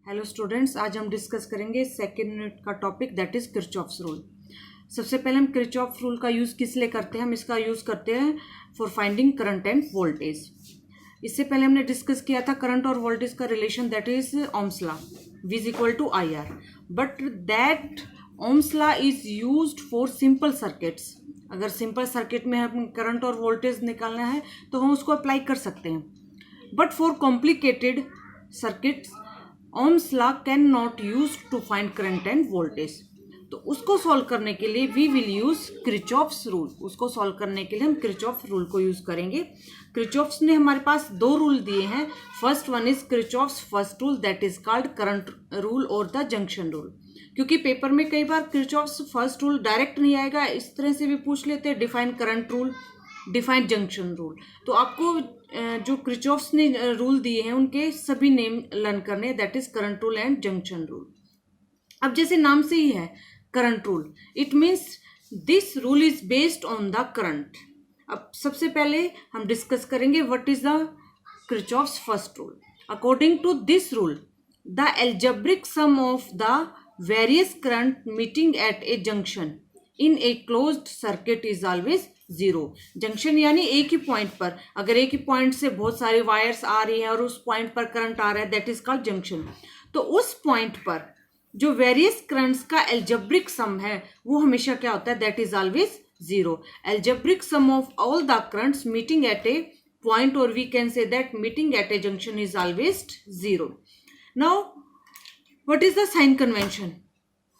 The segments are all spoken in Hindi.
हेलो स्टूडेंट्स, आज हम डिस्कस करेंगे सेकेंड यूनिट का topic that is Kirchhoff's rule. सबसे पहले हम किरचॉफ रूल का यूज़ किस लिए करते हैं? हम इसका यूज़ करते हैं for finding current and voltage. इससे पहले हमने डिस्कस किया था करंट और वोल्टेज का relation, that is Ohm's law, V is equal to IR। But that Ohm's law is used for simple circuits. अगर सिंपल सर्किट में हम करंट और वोल्टेज निकालना है तो हम उसको अप्लाई कर सकते हैं, but for complicated circuits Ohm's law can not use to find current and voltage. तो उसको सॉल्व करने के लिए we will use Kirchhoff's rule. उसको सॉल्व करने के लिए हम किरचॉफ रूल को यूज करेंगे। किरचॉफ्स ने हमारे पास दो रूल दिए हैं। First one is Kirchhoff's first rule that is called current rule और द जंक्शन रूल। क्योंकि पेपर में कई बार किरचॉफ्स फर्स्ट रूल डायरेक्ट नहीं आएगा, इस तरह से भी पूछ लेते हैं, define current rule, defined junction rule. तो आपको जो किरचॉफ्स ने रूल दिए हैं उनके सभी नेम लर्न करने, that is current rule and junction rule. अब जैसे नाम से ही है current rule, it means this rule is based on the current. अब सबसे पहले हम डिस्कस करेंगे what is the Kirchhoff's first rule. According to this rule the algebraic sum of the various current meeting at a junction in a closed circuit is always zero. Junction यानी एक ही पॉइंट पर, अगर एक ही पॉइंट से बहुत सारे वायर्स आ रही हैं और उस पॉइंट पर करंट आ रहा है, दैट इज कॉल्ड जंक्शन। तो उस पॉइंट पर जो वेरियस करंट्स का एल्जेब्रिक सम है वो हमेशा क्या होता है? That is always zero. Algebraic sum of all the currents meeting at a point, और we can say that meeting at a junction is always zero. Now what is the sign convention?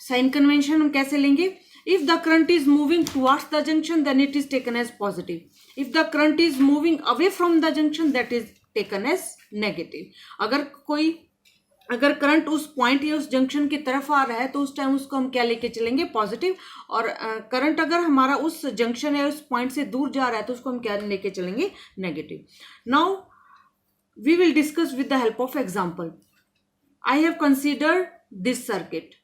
Sign convention हम कैसे लेंगे? If the current is moving towards the junction, then it is taken as positive. If the current is moving away from the junction, that is taken as negative. अगर करंट उस पॉइंट या उस जंक्शन की तरफ आ रहा है तो उस टाइम उसको हम क्या लेके चलेंगे? पॉजिटिव। और करंट अगर हमारा उस जंक्शन या उस पॉइंट से दूर जा रहा है तो उसको हम क्या लेके चलेंगे? Negative. Now we will discuss with the help of example. I have considered this circuit.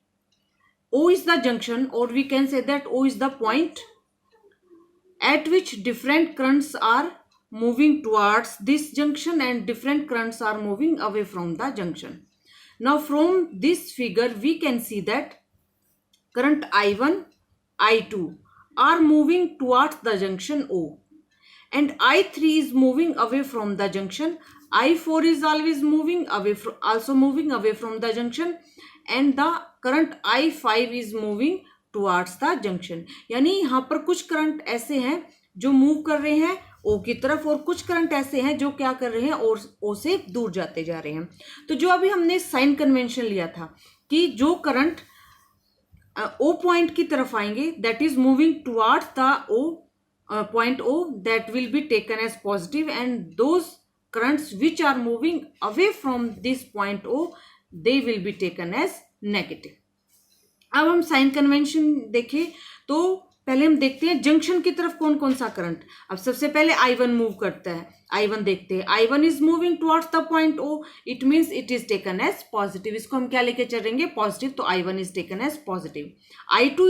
O is the junction, or we can say that O is the point at which different currents are moving towards this junction and different currents are moving away from the junction. Now from this figure we can see that current I1, I2 are moving towards the junction O, and I3 is moving away from the junction. I4 is always moving away from, also moving away from the junction, and the current I5 is moving towards the junction. यानी यहाँ पर कुछ करंट ऐसे हैं जो मूव कर रहे हैं O की तरफ, और कुछ करंट ऐसे हैं जो क्या कर रहे हैं? O से दूर जाते जा रहे हैं। तो जो अभी हमने साइन कन्वेंशन लिया था कि जो करंट O पॉइंट की तरफ आएंगे that is moving towards the O point O, that will be taken as positive, and those currents which are moving away from this point O, they will be taken as negative. अब हम साइन कन्वेंशन देखें तो पहले हम देखते हैं जंक्शन की तरफ कौन कौन सा करंट। अब सबसे पहले I1 मूव करता है, I1 देखते हैं। I1 is moving towards the point O, it means it is taken as positive. इसको हम क्या लेके चलेंगे? पॉजिटिव। तो I1 is taken as positive. I2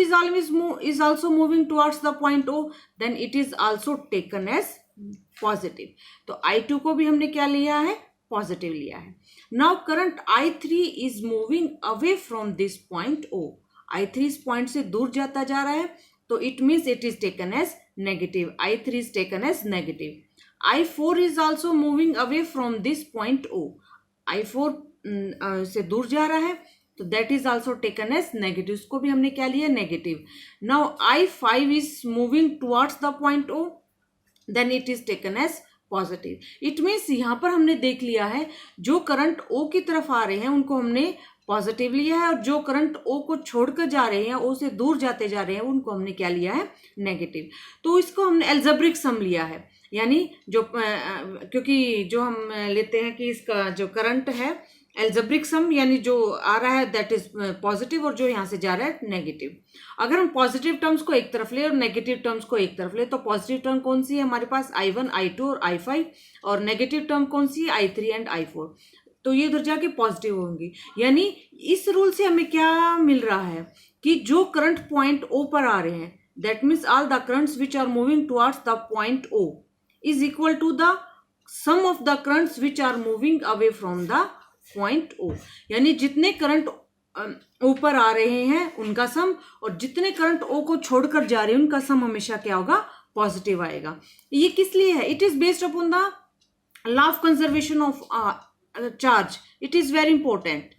is also moving towards the point O, then it is also taken as positive. तो I2 को भी हमने क्या लिया है? पॉजिटिव लिया है। Now current I3 is moving away from this point O. I3 इस पॉइंट से दूर जाता जा रहा है, तो it means it is taken as negative. I3 is taken as negative. I4 is also moving away from this point O. I4 से दूर जा रहा है, तो that is also taken as negative. उसको भी हमने क्या लिया? Negative. Now I5 is moving towards the point O, then it is taken as positive. It means यहाँ पर हमने देख लिया है जो करंट O की तरफ आ रहे हैं उनको हमने पॉजिटिव लिया है, और जो करंट O को छोड़कर जा रहे हैं, O से दूर जाते जा रहे हैं, उनको हमने क्या लिया है? नेगेटिव। तो इसको हमने एल्जेब्रिक सम लिया है, यानी जो क्योंकि जो हम लेते हैं कि इसका जो करंट है एल्जेब्रिक सम, यानी जो आ रहा है दैट इज पॉजिटिव और जो यहाँ से जा रहा है नेगेटिव। अगर हम पॉजिटिव टर्म्स को एक तरफ ले और नेगेटिव टर्म्स को एक तरफ ले, तो पॉजिटिव टर्म कौन सी है हमारे पास? I1, I2 और I5, और नेगेटिव टर्म कौन सी है? I3 and I4। तो ये उधर जाके पॉजिटिव होंगी। यानी इस रूल से हमें क्या मिल रहा है कि जो करंट पॉइंट O पर आ रहे हैं, that means all the currents which are moving towards the point O is equal to the sum of the currents which are moving away from the point O, यानी जितने करंट ऊपर आ रहे हैं उनका सम और जितने करंट ओ को छोड़कर जा रहे हैं उनका सम हमेशा क्या होगा, पॉजिटिव आएगा। ये किस लिए है? It is based upon the law of conservation of charge. It is very important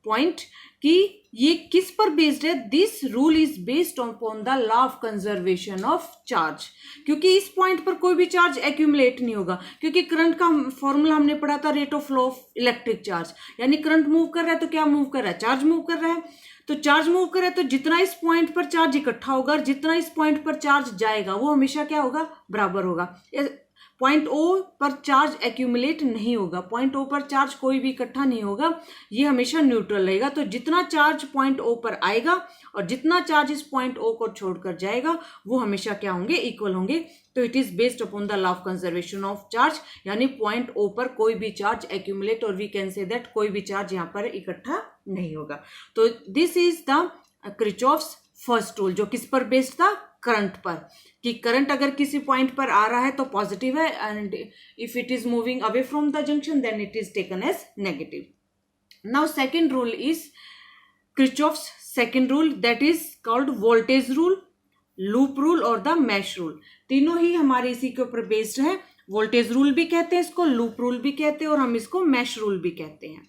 point कि ये किस पर बेस्ड है? This rule is based upon the law of conservation of charge, क्योंकि इस पॉइंट पर कोई भी चार्ज एक्यूमुलेट नहीं होगा, क्योंकि करंट का फॉर्मूला हमने पढ़ा था rate of flow of electric charge, यानी करंट मूव कर रहा है तो क्या मूव कर रहा है, चार्ज मूव कर रहा है। तो चार्ज मूव कर रहा है तो जितना इस पॉइंट पर चार्ज इकट्ठा होगा और जितना इस पॉइंट पर चार्ज जाएगा वो हमेशा क्या होगा, बराबर होगा। पॉइंट ओ पर चार्ज एक्यूमुलेट नहीं होगा, पॉइंट ओ पर चार्ज कोई भी इकट्ठा नहीं होगा, ये हमेशा न्यूट्रल रहेगा। तो जितना चार्ज पॉइंट ओ पर आएगा और जितना चार्ज इस पॉइंट ओ को छोड़कर जाएगा वो हमेशा क्या होंगे, इक्वल होंगे। तो it is based upon the law of conservation of charge, यानी पॉइंट ओ पर कोई भी चार्ज एक्यूमुलेट और वी कैन से दैट कोई भी चार्ज यहाँ पर इकट्ठा नहीं होगा। तो this is the Kirchhoff's first rule, जो किस पर बेस्ड था, करंट पर, कि करंट अगर किसी पॉइंट पर आ रहा है तो पॉजिटिव है and if it is moving away from the junction then it is taken as negative. Now second rule is Kirchhoff's second rule, that is called voltage rule, loop rule और द मैश रूल। तीनों ही हमारे इसी के ऊपर बेस्ड है। वोल्टेज रूल भी कहते हैं इसको, लूप रूल भी कहते हैं और हम इसको मैश रूल भी कहते हैं।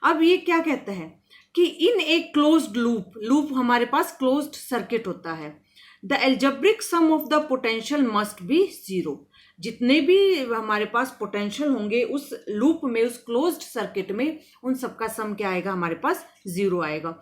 अब ये क्या कहता है कि इन ए क्लोज्ड लूप, लूप हमारे पास क्लोज्ड सर्किट होता है, the algebraic sum of the potential must be zero. जितने भी हमारे पास पोटेंशियल होंगे उस लूप में, उस क्लोज्ड सर्किट में, उन सबका सम क्या आएगा, हमारे पास जीरो आएगा।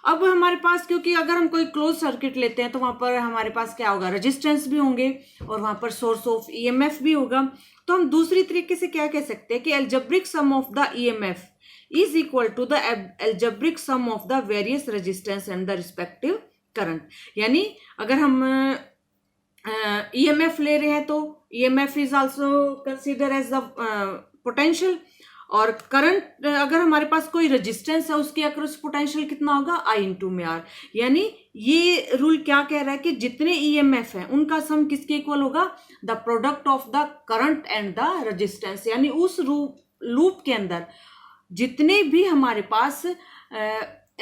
अब हमारे पास, क्योंकि अगर हम कोई क्लोज सर्किट लेते हैं तो वहां पर हमारे पास क्या होगा, रेजिस्टेंस भी होंगे और वहां पर सोर्स ऑफ ईएमएफ भी होगा। तो हम दूसरी तरीके से क्या कह सकते हैं कि algebraic sum of the EMF is equal to the algebraic sum of the various resistance and the respective current. यानी अगर हम ईएमएफ ले रहे हैं तो EMF is also consider as the potential, और करंट अगर हमारे पास कोई रेजिस्टेंस है उसके अक्रॉस पोटेंशियल कितना होगा, आई इंटू में आर। यानी ये रूल क्या कह रहा है कि जितने ईएमएफ हैं उनका सम किसके इक्वल होगा, the product of the current and the resistance. यानी उस लूप के अंदर जितने भी हमारे पास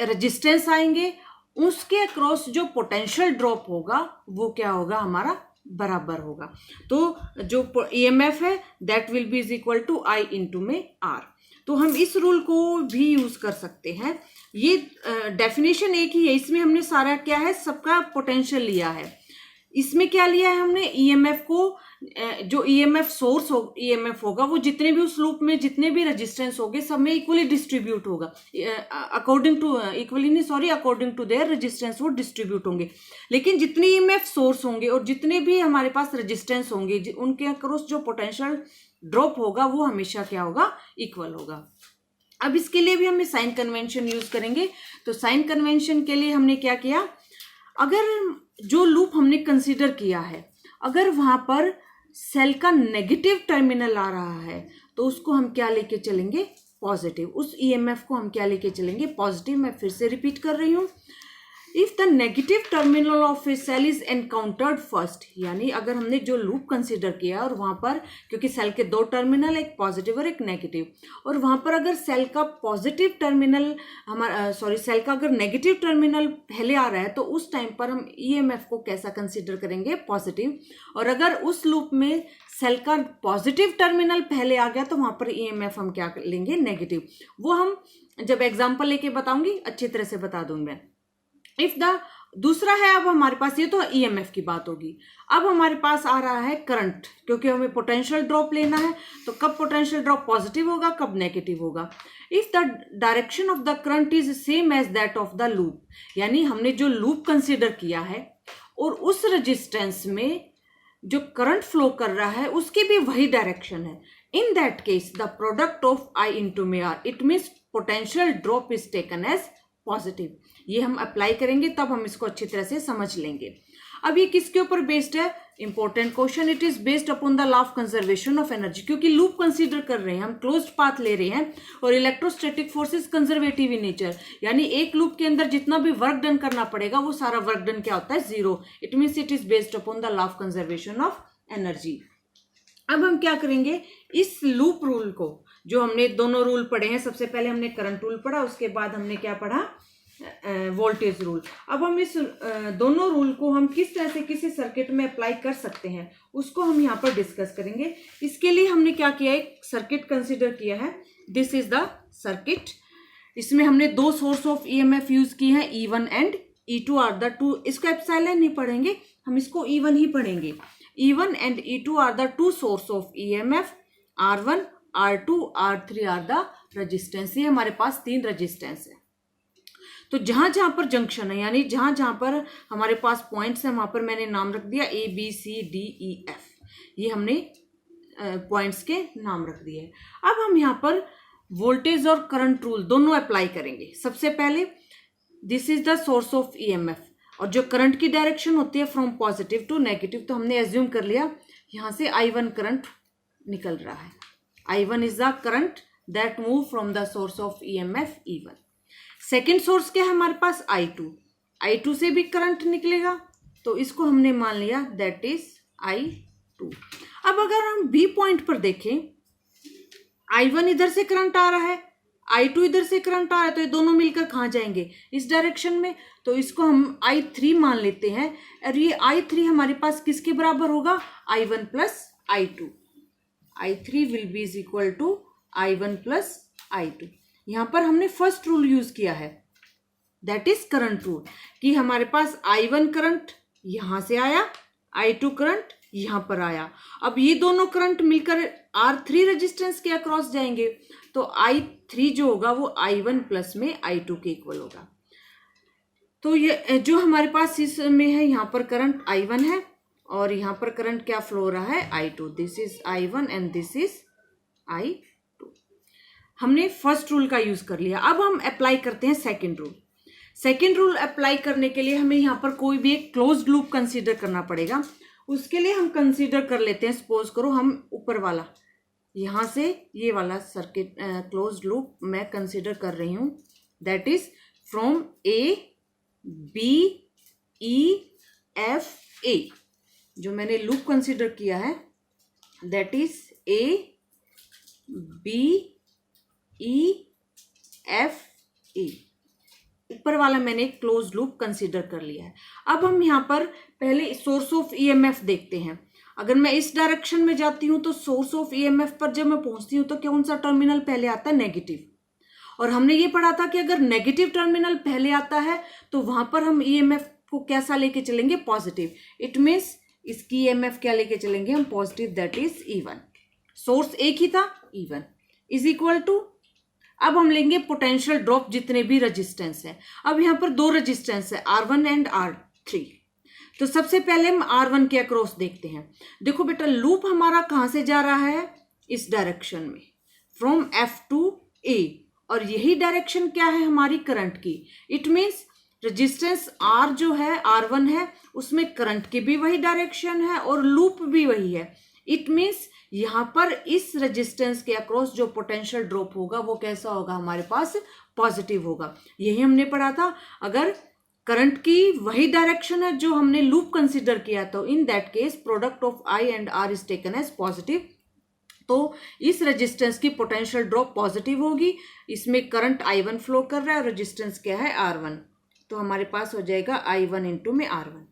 रेजिस्टेंस आएंगे उसके अक्रॉस जो पोटेंशियल ड्रॉप होगा वो क्या होगा, हमारा बराबर होगा। तो जो ईएमएफ है that will be is equal to I into में आर। तो हम इस रूल को भी यूज कर सकते हैं। ये डेफिनेशन एक ही है, इसमें हमने सारा क्या है, सबका पोटेंशियल लिया है। इसमें क्या लिया है हमने, ईएमएफ को, जो ईएमएफ सोर्स हो, ईएमएफ होगा वो जितने भी उस लूप में जितने भी रेजिस्टेंस होंगे सब में इक्वली डिस्ट्रीब्यूट होगा, अकॉर्डिंग टू इक्वली नहीं sorry according to their resistance वो डिस्ट्रीब्यूट होंगे। लेकिन जितने ईएमएफ सोर्स होंगे और जितने भी हमारे पास रेजिस्टेंस होंगे उनके अक्रॉस जो पोटेंशियल ड्रॉप होगा वो हमेशा क्या होगा, इक्वल होगा। अब इसके लिए भी हमें साइन कन्वेंशन यूज करेंगे। तो साइन कन्वेंशन के लिए हमने क्या किया, अगर जो लूप हमने कंसीडर किया है अगर वहां पर सेल का नेगेटिव टर्मिनल आ रहा है तो उसको हम क्या लेके चलेंगे, पॉजिटिव। उस ईएमएफ को हम क्या लेके चलेंगे, पॉजिटिव। मैं फिर से रिपीट कर रही हूं, if the negative terminal of a cell is encountered first, यानी अगर हमने जो लूप कंसीडर किया और वहां पर, क्योंकि सेल के दो टर्मिनल, एक पॉजिटिव और एक नेगेटिव, और वहां पर अगर सेल का पॉजिटिव टर्मिनल सेल का अगर नेगेटिव टर्मिनल पहले आ रहा है तो उस टाइम पर हम ईएमएफ को कैसा कंसीडर करेंगे, पॉजिटिव। और अगर उस लूप में सेल का पॉजिटिव टर्मिनल पहले आ गया तो वहां पर ईएमएफ हम क्या लेंगे, नेगेटिव। वो हम जब एग्जाम्पल लेके बताऊंगी अच्छी तरह से बता दूंगी मैं। इफ द दूसरा है, अब हमारे पास, ये तो ईएमएफ की बात होगी। अब हमारे पास आ रहा है करंट, क्योंकि हमें पोटेंशियल ड्रॉप लेना है तो कब पोटेंशियल ड्रॉप पॉजिटिव होगा, कब नेगेटिव होगा। If the direction of the current is same as that of the loop, यानी हमने जो लूप कंसीडर किया है और उस रेजिस्टेंस में जो करंट फ्लो कर रहा है उसकी भी वही डायरेक्शन है, in that case the product of I into में R, it means potential drop is taken as positive. ये हम अप्लाई करेंगे तब हम इसको अच्छी तरह से समझ लेंगे। अब ये किसके ऊपर बेस्ड है, important question, it is based upon the law of conservation of energy. क्योंकि लूप कंसीडर कर रहे हैं हम, क्लोज्ड पाथ ले रहे हैं और electrostatic forces conservative in nature, यानी एक लूप के अंदर जितना भी वर्क डन करना पड़ेगा वो सारा वर्क डन क्या होता है, zero. It means it is based upon the law of conservation of energy. अब हम क्या करेंगे, इस लूप रूल को जो हमने दोनों रूल पढ़े हैं, सबसे पहले हमने करंट रूल पढ़ा, उसके बाद हमने क्या पढ़ा, वोल्टेज रूल। अब हम इस दोनों रूल को हम किस तरह से किसी सर्किट में अप्लाई कर सकते हैं उसको हम यहाँ पर डिस्कस करेंगे। इसके लिए हमने क्या किया, एक सर्किट कंसिडर किया है। This is the circuit. इसमें हमने दो सोर्स ऑफ ईएमएफ यूज किए हैं, E1 and E2 are the two. इसको एप्सिलॉन नहीं पढ़ेंगे, हम इसको E1 ही पढ़ेंगे। E1 and E2 are the two source of EMF. R1, R2, R3 are the resistance. ये हमारे पास 3 रेजिस्टेंस है। तो जहां जहां पर जंक्शन है, यानी जहां जहां पर हमारे पास पॉइंट्स है, वहां पर मैंने नाम रख दिया ABCDEF। ये हमने पॉइंट्स के नाम रख दिए। अब हम यहाँ पर वोल्टेज और करंट रूल दोनों अप्लाई करेंगे। सबसे पहले this is the source of EMF, और जो करंट की डायरेक्शन होती है फ्रॉम पॉजिटिव टू नेगेटिव, तो हमने एज्यूम कर लिया यहाँ से I1 करंट निकल रहा है। I1 is the current that move from the source of EMF E1। Second source क्या है हमारे पास, I2 से भी करंट निकलेगा, तो इसको हमने मान लिया दैट इज I2। अब अगर हम बी पॉइंट पर देखें, I1 इधर से करंट आ रहा है, I2 इधर से करंट आ रहा है, तो ये दोनों मिलकर कहाँ जाएंगे, इस डायरेक्शन में। तो इसको हम I3 मान लेते हैं, और ये I3 हमारे पास किसके बराबर होगा, I1 plus I2। I3 will be is equal to I1 plus I2। यहाँ पर हमने फर्स्ट रूल यूज किया है, दैट इज करंट रूल, कि हमारे पास I1 करंट यहां से आया, I2 करंट यहां पर आया। अब ये दोनों करंट मिलकर R3 रेजिस्टेंस के अक्रॉस जाएंगे, तो I3 जो होगा वो I1 प्लस में I2 के इक्वल होगा। तो ये जो हमारे पास इसमें है, यहाँ पर करंट I1 है और यहाँ पर करंट क्या फ्लो हो रहा है, I2। This is I1 and this is I2। हमने फर्स्ट रूल का यूज कर लिया। अब हम अप्लाई करते हैं second rule. Second rule apply करने के लिए हमें यहाँ पर कोई भी एक क्लोज्ड लूप कंसीडर करना पड़ेगा। उसके लिए हम कंसीडर कर लेते हैं, सपोज करो हम ऊपर वाला, यहाँ से ये वाला सर्किट क्लोज्ड लूप मैं कंसीडर कर रही हूँ, दैट इज फ्रॉम ABEFA। जो मैंने लूप कंसीडर किया है दैट इज ABEFA। ऊपर वाला मैंने क्लोज लूप कंसीडर कर लिया है। अब हम यहाँ पर पहले सोर्स ऑफ ईएमएफ देखते हैं। अगर मैं इस डायरेक्शन में जाती हूँ तो सोर्स ऑफ ईएमएफ पर जब मैं पहुंचती हूँ तो कौन सा टर्मिनल पहले आता है, नेगेटिव। और हमने ये पढ़ा था कि अगर नेगेटिव टर्मिनल पहले आता है तो वहां पर हम ईएमएफ को कैसा लेके चलेंगे, पॉजिटिव। इट मीन्स इसकी ईएमएफ क्या लेके चलेंगे हम, positive, that is E1। Source एक ही था, E1 इज इक्वल टू, अब हम लेंगे पोटेंशियल ड्रॉप जितने भी रेजिस्टेंस है। अब यहाँ पर 2 रेजिस्टेंस है, R1 एंड R3। तो सबसे पहले हम R1 के अक्रॉस देखते हैं। देखो बेटा, लूप हमारा कहाँ से जा रहा है, इस डायरेक्शन में, फ्रॉम F टू A, और यही डायरेक्शन क्या है हमारी करंट की। इट मीन्स रेजिस्टेंस R जो है, R1 है, उसमें करंट की भी वही डायरेक्शन है और लूप भी वही है। इट मीन्स यहाँ पर इस रेजिस्टेंस के अक्रॉस जो पोटेंशियल ड्रॉप होगा वो कैसा होगा, हमारे पास पॉजिटिव होगा। यही हमने पढ़ा था, अगर करंट की वही डायरेक्शन है जो हमने लूप कंसीडर किया, तो in that case product of I and R is taken as positive. तो इस रेजिस्टेंस की पोटेंशियल ड्रॉप पॉजिटिव होगी, इसमें करंट I1 फ्लो कर रहा है और रेजिस्टेंस क्या है, R1। तो हमारे पास हो जाएगा I1 इंटू में R1।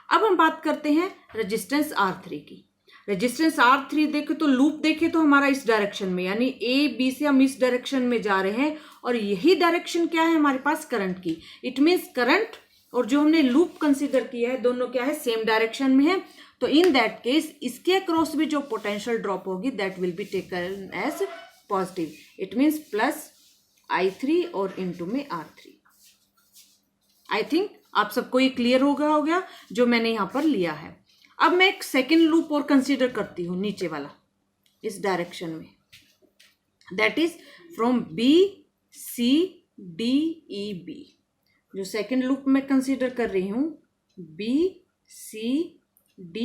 अब हम बात करते हैं रेजिस्टेंस R3 की। रेजिस्टेंस R3 देखे तो लूप देखे तो हमारा इस डायरेक्शन में, यानी AB से हम इस डायरेक्शन में जा रहे हैं, और यही डायरेक्शन क्या है हमारे पास, करंट की। इट मीन्स करंट और जो हमने लूप कंसीडर किया है दोनों क्या है, सेम डायरेक्शन में है। तो इन दैट केस इसके अक्रॉस भी जो पोटेंशियल ड्रॉप होगी that will be taken as positive. It means plus I3 और इंटू में R3। आई थिंक आप सबको ये क्लियर हो गया जो मैंने यहाँ पर लिया है। अब मैं एक सेकेंड लूप और कंसीडर करती हूँ नीचे वाला, इस डायरेक्शन में, दैट इज फ्रॉम BCDEB। जो सेकेंड लूप मैं कंसीडर कर रही हूँ BCDEB,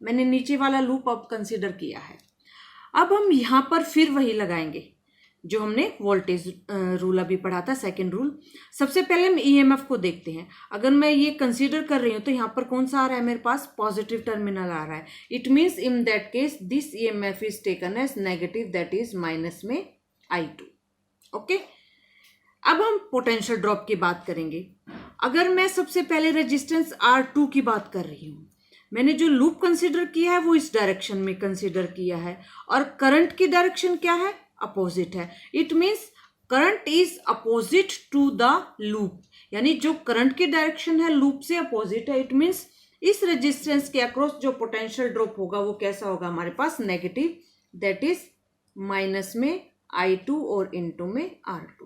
मैंने नीचे वाला लूप अब कंसीडर किया है। अब हम यहाँ पर फिर वही लगाएंगे, जो हमने वोल्टेज रूल अभी पढ़ा था, सेकंड रूल। सबसे पहले हम ईएमएफ को देखते हैं। अगर मैं ये कंसीडर कर रही हूँ तो यहाँ पर कौन सा आ रहा है मेरे पास, पॉजिटिव टर्मिनल आ रहा है। It means in that case this EMF is taken as negative, that is minus में I2। ओके, अब हम पोटेंशियल ड्रॉप की बात करेंगे। अगर मैं सबसे पहले रेजिस्टेंस R2 की बात कर रही हूँ, मैंने जो लूप कंसीडर किया है वो इस डायरेक्शन में कंसीडर किया है, और करंट की डायरेक्शन क्या है, अपोजिट है। It means current is opposite to the loop, यानी जो करंट की डायरेक्शन है लूप से अपोजिट है। इट मीन्स इस रेजिस्टेंस के अक्रॉस जो पोटेंशियल ड्रॉप होगा वो कैसा होगा हमारे पास, नेगेटिव, दैट इज माइनस में I2 और इनटू में R2।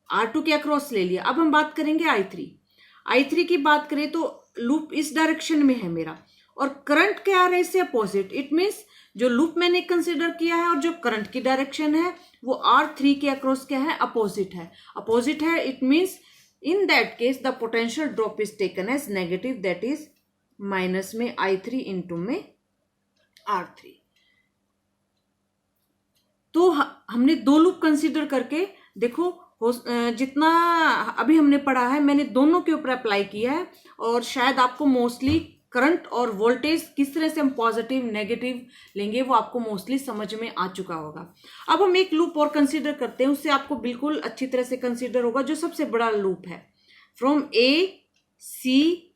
R2 के अक्रॉस ले लिया। अब हम बात करेंगे I3 की बात करें तो लूप इस डायरेक्शन में है मेरा, और करंट क्या आ रहा है इससे अपोजिट। इट मीन्स जो लूप मैंने कंसिडर किया है और जो करंट की डायरेक्शन है वो R3 के अक्रॉस क्या है, अपोजिट है। It means in that case the potential drop is taken as negative, that is minus में I3 इनटू में R3। तो हमने दो लूप कंसिडर करके देखो, जितना अभी हमने पढ़ा है मैंने दोनों के ऊपर अप्लाई किया है, और शायद आपको मोस्टली करंट और वोल्टेज किस तरह से हम पॉजिटिव नेगेटिव लेंगे वो आपको मोस्टली समझ में आ चुका होगा। अब हम एक लूप और कंसीडर करते हैं, उससे आपको बिल्कुल अच्छी तरह से कंसीडर होगा, जो सबसे बड़ा लूप है, फ्रॉम ACDFA।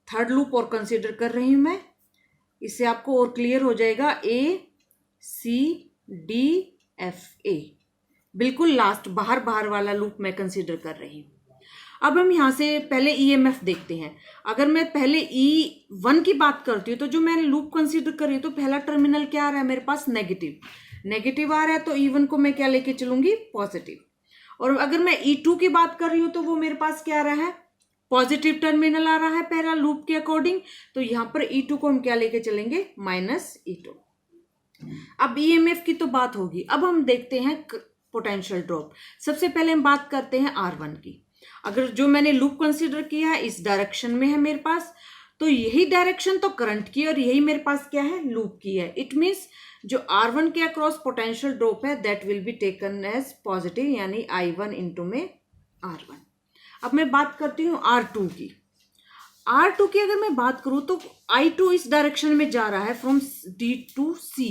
थर्ड लूप और कंसीडर कर रही हूं मैं, इससे आपको और क्लियर हो जाएगा। ACDFA बिल्कुल लास्ट बाहर वाला लूप मैं कंसीडर कर रही हूँ। अब हम यहाँ से पहले ईएमएफ देखते हैं। अगर मैं पहले E1 की बात करती हूँ तो जो मैंने लूप कंसीडर कर रही हूँ तो पहला टर्मिनल क्या आ रहा है मेरे पास, नेगेटिव आ रहा है, तो E1 को मैं क्या लेके चलूंगी, पॉजिटिव। और अगर मैं E2 की बात कर रही हूँ तो वो मेरे पास क्या आ रहा है, पॉजिटिव टर्मिनल आ रहा है पहला लूप के अकॉर्डिंग, तो यहाँ पर E2 को हम क्या लेके चलेंगे, माइनस E2। अब ईएमएफ की तो बात होगी। अब हम देखते हैं पोटेंशियल ड्रॉप। सबसे पहले हम बात करते हैं R1 की। अगर जो मैंने लूप कंसीडर किया है इस डायरेक्शन में है मेरे पास, तो यही डायरेक्शन तो करंट की और यही मेरे पास क्या है, लूप की है। इट मीन्स जो R1 के अक्रॉस पोटेंशियल ड्रॉप है that will be taken as positive, यानी I1 इनटू में R1। अब मैं बात करती हूँ R2 की। R2 की अगर मैं बात करूँ तो I2 इस डायरेक्शन में जा रहा है फ्रॉम D टू C,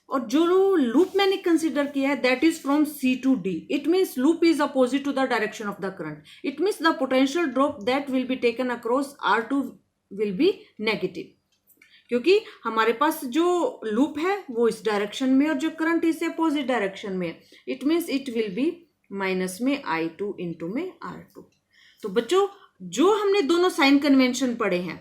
और जो लूप मैंने कंसीडर किया है that is from C to D। It means loop is opposite to the direction of the current. It means the potential drop that will be taken across R2 will be negative, क्योंकि हमारे पास जो लूप है वो इस डायरेक्शन में और जो करंट इससे अपोजिट डायरेक्शन में है। It means it will be minus में I2 इनटू में R2। तो बच्चों जो हमने दोनों साइन कन्वेंशन पढ़े हैं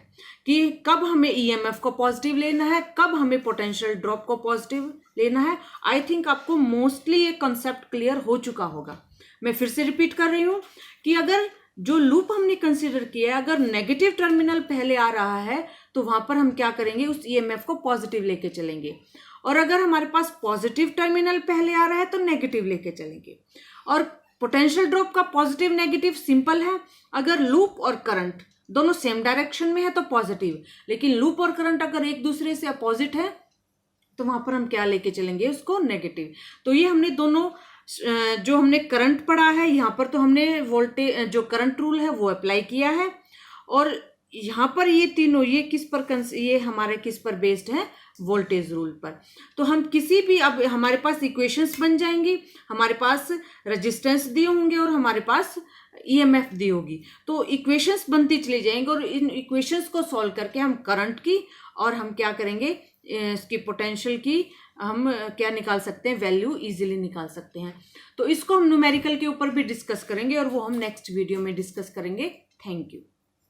कि कब हमें ईएमएफ को पॉजिटिव लेना है, कब हमें पोटेंशियल ड्रॉप को पॉजिटिव लेना है, आई थिंक आपको मोस्टली ये कॉन्सेप्ट क्लियर हो चुका होगा। मैं फिर से रिपीट कर रही हूं कि अगर जो लूप हमने कंसीडर किया है, अगर नेगेटिव टर्मिनल पहले आ रहा है तो वहां पर हम क्या करेंगे, उस ईएमएफ को पॉजिटिव लेके चलेंगे, और अगर हमारे पास पॉजिटिव टर्मिनल पहले आ रहा है तो नेगेटिव लेके चलेंगे। और पोटेंशियल ड्रॉप का पॉजिटिव नेगेटिव सिंपल है, अगर लूप और करंट दोनों सेम डायरेक्शन में है तो पॉजिटिव, लेकिन लूप और करंट अगर एक दूसरे से अपोजिट है तो वहां पर हम क्या लेके चलेंगे, उसको नेगेटिव। तो ये हमने दोनों जो हमने करंट पढ़ा है यहाँ पर तो हमने वोल्टेज जो करंट रूल है वो अप्लाई किया है, और यहाँ पर ये तीनों ये किस पर ये हमारे किस पर बेस्ड है, वोल्टेज रूल पर। तो हम किसी भी, अब हमारे पास इक्वेशंस बन जाएंगी, हमारे पास रेजिस्टेंस दिए होंगे और हमारे पास ईएमएफ दी होगी, तो इक्वेशंस बनती चली जाएंगी, और इन इक्वेशंस को सॉल्व करके हम करंट की और हम क्या करेंगे, इसकी पोटेंशियल की हम क्या निकाल सकते हैं, वैल्यू इजीली निकाल सकते हैं। तो इसको हम न्यूमेरिकल के ऊपर भी डिस्कस करेंगे और वो हम नेक्स्ट वीडियो में डिस्कस करेंगे। Thank you.